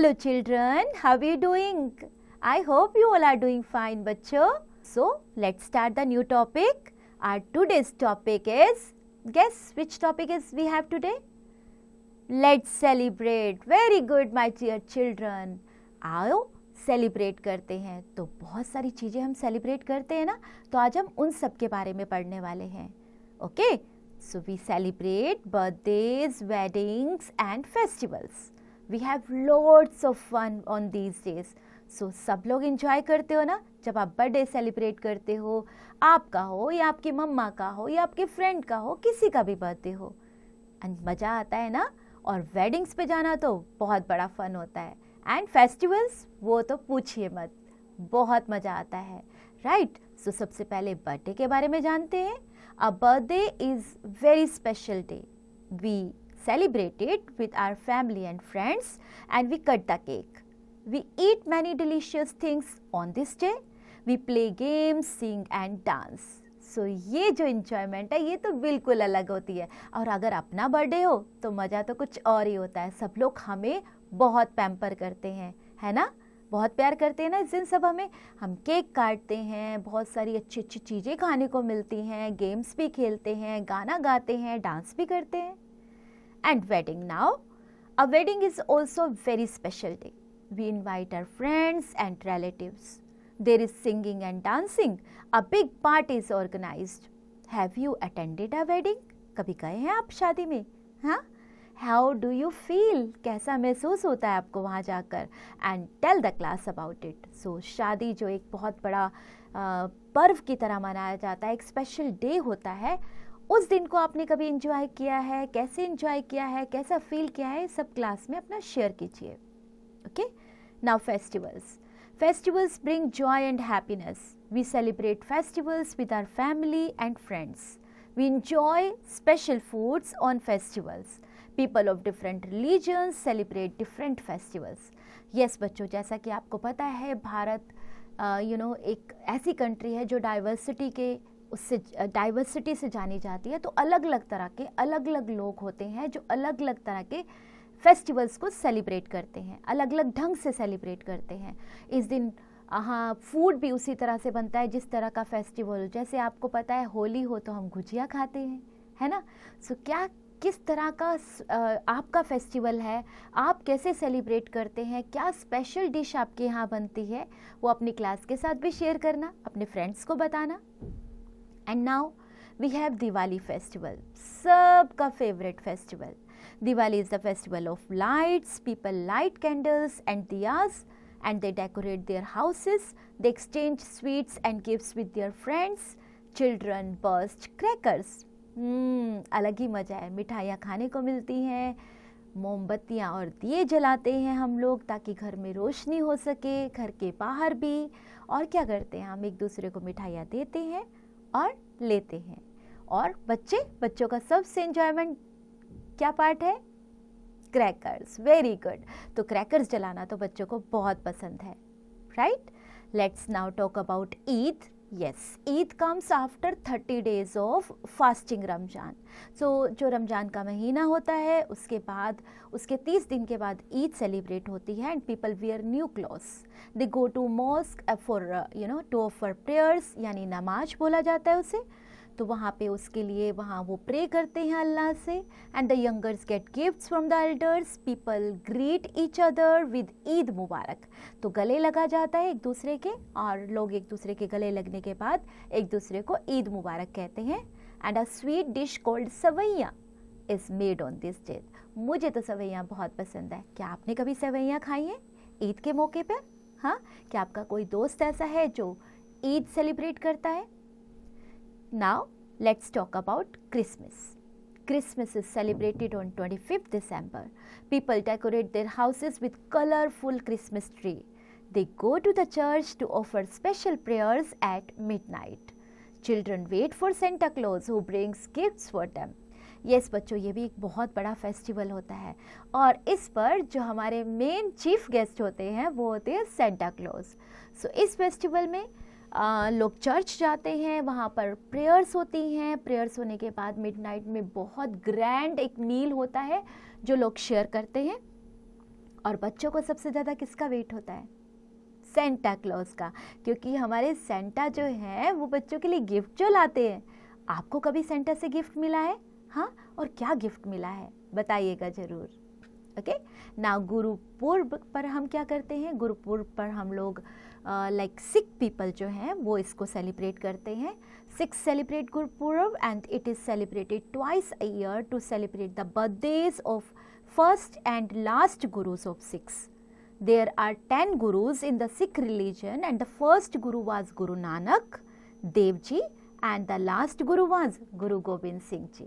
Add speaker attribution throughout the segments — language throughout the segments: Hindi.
Speaker 1: Hello children, how are you doing? I hope you all are doing fine bachcho. So let's start the new topic. Our today's topic is, guess which topic is we have today? Let's celebrate. Very good my dear children. आओ सेलिब्रेट करते हैं. तो बहुत सारी चीज़ें हम सेलिब्रेट करते हैं ना, तो आज हम उन सब के बारे में पढ़ने वाले हैं. Okay, so we celebrate birthdays, weddings and festivals. We have lots of fun on these days. So सब लोग इंजॉय करते हो ना जब आप बर्थडे सेलिब्रेट करते हो, आपका हो या आपकी मम्मा का हो या आपके फ्रेंड का हो, किसी का भी बर्थडे हो, एंड मज़ा आता है ना. और वेडिंग्स पे जाना तो बहुत बड़ा फन होता है. एंड फेस्टिवल्स वो तो पूछिए मत, बहुत मज़ा आता है, राइट. सो सबसे पहले बर्थडे के बारे में जानते हैं. A birthday is very special day. We celebrate it with our family and friends and we cut the cake. We eat many delicious things on this day. We play games, sing and dance. So ये जो enjoyment है ये तो बिल्कुल अलग होती है. और अगर अपना बर्थडे हो तो मज़ा तो कुछ और ही होता है. सब लोग हमें बहुत पैम्पर करते हैं, है ना, बहुत प्यार करते हैं ना. इस दिन सब हम केक काटते हैं, बहुत सारी अच्छी अच्छी चीज़ें खाने को मिलती हैं, गेम्स भी खेलते हैं, गाना गाते हैं, डांस भी करते हैं. And wedding now. A wedding is also a very special day. We invite our friends and relatives. There is singing and dancing. A big party is organized. Have you attended a wedding? कभी गए हैं आप शादी में? हाँ? How do you feel? कैसा महसूस होता है आपको वहाँ जाकर? And tell the class about it. So शादी जो एक बहुत बड़ा पर्व की तरह मनाया जाता है, एक स्पेशल डे होता है, उस दिन को आपने कभी एंजॉय किया है, कैसे एंजॉय किया है, कैसा फील किया है, सब क्लास में अपना शेयर कीजिए. Okay, now festivals. Festivals bring joy and happiness. We celebrate festivals with our family and friends. We enjoy special foods on festivals. People of different religions celebrate different festivals. Yes बच्चों, जैसा कि आपको पता है भारत एक ऐसी कंट्री है जो डाइवर्सिटी से जानी जाती है. तो अलग अलग तरह के अलग अलग लोग होते हैं जो अलग अलग तरह के फेस्टिवल्स को सेलिब्रेट करते हैं, अलग अलग ढंग से सेलिब्रेट करते हैं. इस दिन हाँ, फूड भी उसी तरह से बनता है जिस तरह का फेस्टिवल. जैसे आपको पता है होली हो तो हम गुजिया खाते हैं, है ना. सो किस तरह का आपका फेस्टिवल है, आप कैसे सेलिब्रेट करते हैं, क्या स्पेशल डिश आपके यहाँ बनती है, वो अपनी क्लास के साथ भी शेयर करना, अपने फ्रेंड्स को बताना. And now we have Diwali festival, सबका favorite festival. Diwali is the festival of lights. People light candles and diyas and they decorate their houses. They exchange sweets and gifts with their friends. Children burst crackers. अलग ही मज़ा है. मिठाइयाँ खाने को मिलती हैं, मोमबत्तियाँ और दिए जलाते हैं हम लोग ताकि घर में रोशनी हो सके, घर के बाहर भी. और क्या करते हैं, हम एक दूसरे को मिठाइयाँ देते हैं और लेते हैं. और बच्चों का सबसे एंजॉयमेंट क्या पार्ट है? क्रैकर्स. Very good. तो क्रैकर्स जलाना तो बच्चों को बहुत पसंद है, right. Let's now talk about Eid. Yes, Eid comes after 30 days of fasting Ramzan. So जो रमजान का महीना होता है उसके बाद उसके 30 दिन के बाद ईद सेलिब्रेट होती है. And people wear new clothes. They go to mosque for to offer prayers, यानी नमाज बोला जाता है उसे. तो वहाँ पे उसके लिए वहाँ वो प्रे करते हैं अल्लाह से. And the youngers get gifts from the elders. People greet each other with Eid Mubarak. तो गले लगा जाता है एक दूसरे के, और लोग एक दूसरे के गले लगने के बाद एक दूसरे को ईद मुबारक कहते हैं. And a sweet dish called sevaiyan is made on this day. मुझे तो सवैयाँ बहुत पसंद है. क्या आपने कभी सवैयाँ खाई हैं ईद के मौके पर? हाँ, क्या आपका कोई दोस्त ऐसा है जो ईद सेलिब्रेट करता है? Now let's talk about Christmas. Christmas is celebrated on 25th December. People decorate their houses with colorful Christmas tree. They go to the church to offer special prayers at midnight. Children wait for Santa Claus who brings gifts for them. Yes बच्चों, ये भी एक बहुत बड़ा फेस्टिवल होता है. और इस पर जो हमारे मेन चीफ गेस्ट होते हैं वो होते हैं सेंटा क्लॉज. सो इस फेस्टिवल में लोग चर्च जाते हैं, वहाँ पर प्रेयर्स होती हैं. प्रेयर्स होने के बाद मिडनाइट में बहुत ग्रैंड एक मील होता है जो लोग शेयर करते हैं. और बच्चों को सबसे ज़्यादा किसका वेट होता है? सेंटा क्लॉज का, क्योंकि हमारे सेंटा जो है वो बच्चों के लिए गिफ्ट जो लाते हैं। आपको कभी सेंटा से गिफ्ट मिला है? हाँ, और क्या गिफ्ट मिला है बताइएगा ज़रूर। ओके ना, गुरुपूर्व पर हम क्या करते हैं? गुरुपूर्व पर हम लोग लाइक सिख पीपल जो हैं वो इसको सेलिब्रेट करते हैं। Sikhs celebrate Gurpurab and it is celebrated twice a year to celebrate the birthdays of first and last gurus of Sikhs. There are 10 gurus in the Sikh religion and the first guru was Guru Nanak Dev Ji and the last guru was Guru Gobind Singh Ji.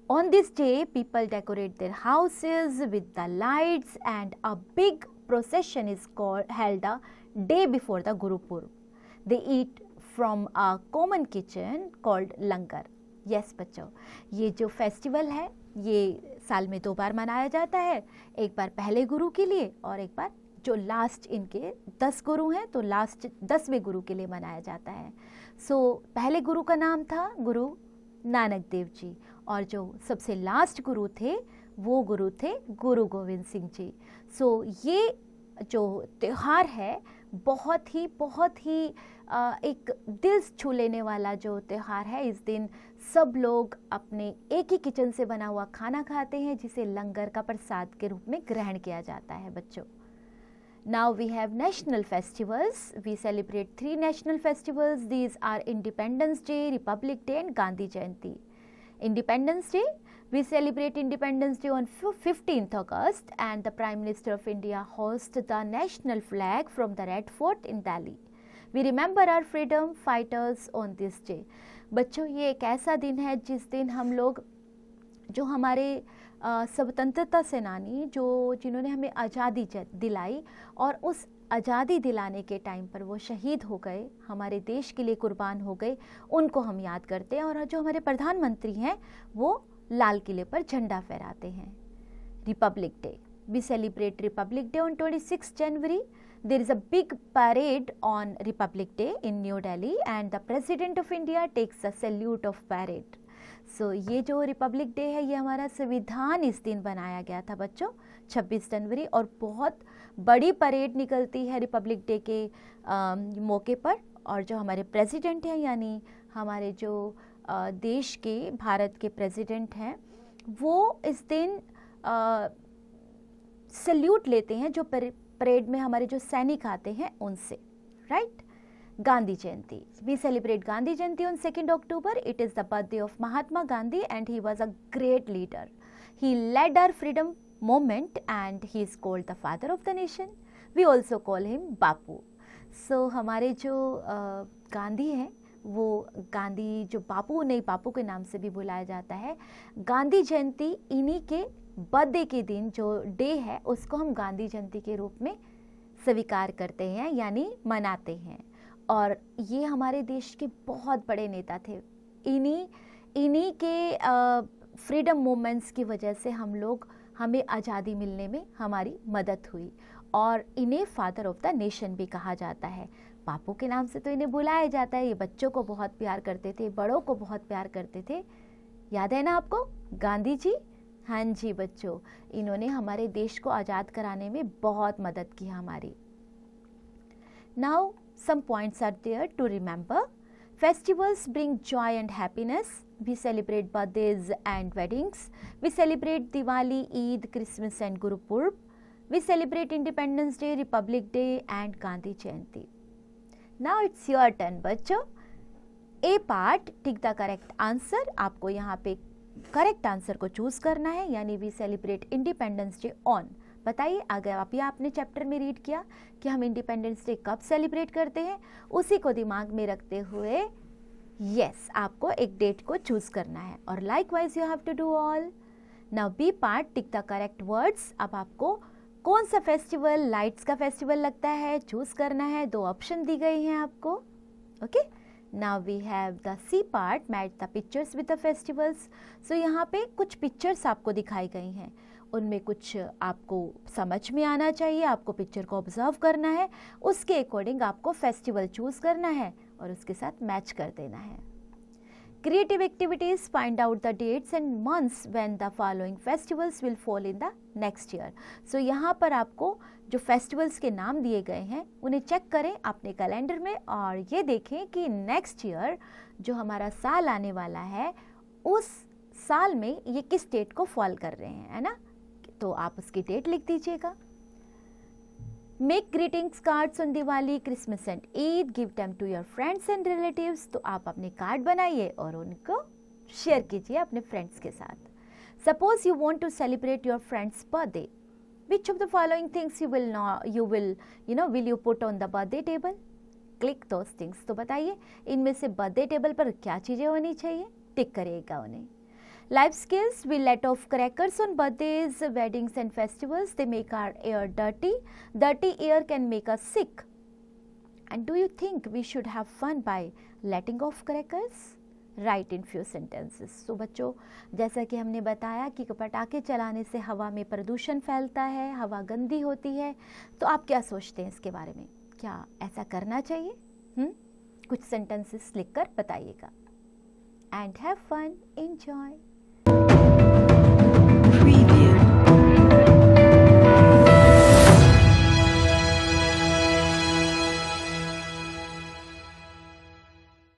Speaker 1: On this day, people decorate their houses with the lights and a big procession is held the day before the Guru Purb. They eat from a common kitchen called Langar. Yes बच्चों, ये जो फेस्टिवल है ये साल में 2 बार मनाया जाता है, एक बार पहले गुरु के लिए और एक बार जो लास्ट इनके 10 गुरु हैं तो लास्ट 10वें गुरु के लिए मनाया जाता है। पहले गुरु का नाम था गुरु नानक देव जी और जो सबसे लास्ट गुरु थे वो गुरु थे गुरु गोविंद सिंह जी। ये जो त्यौहार है बहुत ही एक दिल छू लेने वाला जो त्यौहार है। इस दिन सब लोग अपने एक ही किचन से बना हुआ खाना खाते हैं जिसे लंगर का प्रसाद के रूप में ग्रहण किया जाता है बच्चों। Now we have national festivals. We celebrate 3 national festivals. These are Independence Day, Republic Day and Gandhi Jayanti. Independence Day, we celebrate Independence Day on 15th August and the Prime Minister of India hoists the national flag from the Red Fort in Delhi. We remember our freedom fighters on this day. बच्चों ये एक ऐसा दिन है जिस दिन हम लोग जो हमारे स्वतंत्रता सेनानी जिन्होंने हमें आज़ादी दिलाई और उस आज़ादी दिलाने के टाइम पर वो शहीद हो गए, हमारे देश के लिए कुर्बान हो गए, उनको हम याद करते हैं। और जो हमारे प्रधानमंत्री हैं वो लाल किले पर झंडा फहराते हैं। Republic Day, we celebrate Republic Day on 26 January. There is a big parade on Republic Day in New Delhi and the President of India takes a salute of parade. ये जो रिपब्लिक डे है ये हमारा संविधान इस दिन बनाया गया था बच्चों 26 जनवरी और बहुत बड़ी परेड निकलती है रिपब्लिक डे के मौके पर। और जो हमारे प्रेसिडेंट हैं यानी हमारे जो देश के भारत के प्रेसिडेंट हैं वो इस दिन सल्यूट लेते हैं जो परेड में हमारे जो सैनिक आते हैं उनसे, right. Gandhi Jayanti. We celebrate Gandhi Jayanti on 2nd October. It is the birthday of Mahatma Gandhi and he was a great leader. He led our freedom movement and he is called the father of the nation. We also call him Bapu. हमारे जो गांधी हैं वो गांधी जो बापू नहीं बापू के नाम से भी बुलाया जाता है। गांधी जयंती इन्हीं के बर्थडे के दिन जो डे है उसको हम गांधी जयंती के रूप में स्वीकार करते हैं यानी मनाते हैं। और ये हमारे देश के बहुत बड़े नेता थे। इन्हीं के फ्रीडम मूवमेंट्स की वजह से हमें आज़ादी मिलने में हमारी मदद हुई और इन्हें फादर ऑफ द नेशन भी कहा जाता है। बापू के नाम से तो इन्हें बुलाया जाता है। ये बच्चों को बहुत प्यार करते थे, बड़ों को बहुत प्यार करते थे। याद है ना आपको गांधी जी? हाँ जी बच्चों, इन्होंने हमारे देश को आज़ाद कराने में बहुत मदद की हमारी। Now some points are there to remember. Festivals bring joy and happiness. We celebrate birthdays and weddings. We celebrate Diwali, Eid, Christmas and Guru Purb. We celebrate Independence Day, Republic Day and Gandhi Jayanti. Now it's your turn बच्चों। A part, tick the correct answer. आपको यहाँ पे करेक्ट आंसर को चूज करना है यानी we celebrate Independence Day on. बताइए अगर आपने चैप्टर में रीड किया कि हम इंडिपेंडेंस डे कब सेलिब्रेट करते हैं, उसी को दिमाग में रखते हुए यस आपको एक डेट को चूज करना है। और likewise you have to do all. Now B part, tick the correct words. अब आपको कौन सा फेस्टिवल लाइट्स का फेस्टिवल लगता है चूज करना है। 2 ऑप्शन दी गई हैं आपको। Okay, now we have the C part, match the pictures with the festivals. यहाँ पे कुछ पिक्चर्स आपको दिखाई गई हैं, उनमें कुछ आपको समझ में आना चाहिए, आपको पिक्चर को ऑब्जर्व करना है, उसके अकॉर्डिंग आपको फेस्टिवल चूज करना है और उसके साथ मैच कर देना है। creative activities, find out the dates and months when the following festivals will fall in the next year. So यहाँ पर आपको जो फेस्टिवल्स के नाम दिए गए हैं उन्हें चेक करें अपने कैलेंडर में और ये देखें कि नेक्स्ट ईयर जो हमारा साल आने वाला है उस साल में ये किस डेट को फॉल कर रहे हैं, है ना? तो आप उसकी डेट लिख दीजिएगा. Make greetings cards on Diwali, Christmas and Eid, give them to your friends and relatives. तो आप अपने कार्ड बनाइए और उनको शेयर कीजिए अपने फ्रेंड्स के साथ. Suppose you want to celebrate your friends birthday, which of the following things will you put on the birthday table? Click those things. तो बताइए इनमें से बर्थडे टेबल पर क्या चीज़ें होनी चाहिए, टिक करिएगा उन्हें. Life skills, we let off crackers on birthdays, weddings and festivals. They make our air dirty. Dirty air can make us sick. And do you think we should have fun by letting off crackers? Write in few sentences. So बच्चों, जैसा कि हमने बताया कि पटाखे चलाने से हवा में प्रदूषण फैलता है, हवा गंदी होती है. तो आप क्या सोचते हैं इसके बारे में? क्या ऐसा करना चाहिए? कुछ सेंटेंसेस लिखकर बताइएगा. And have fun, enjoy.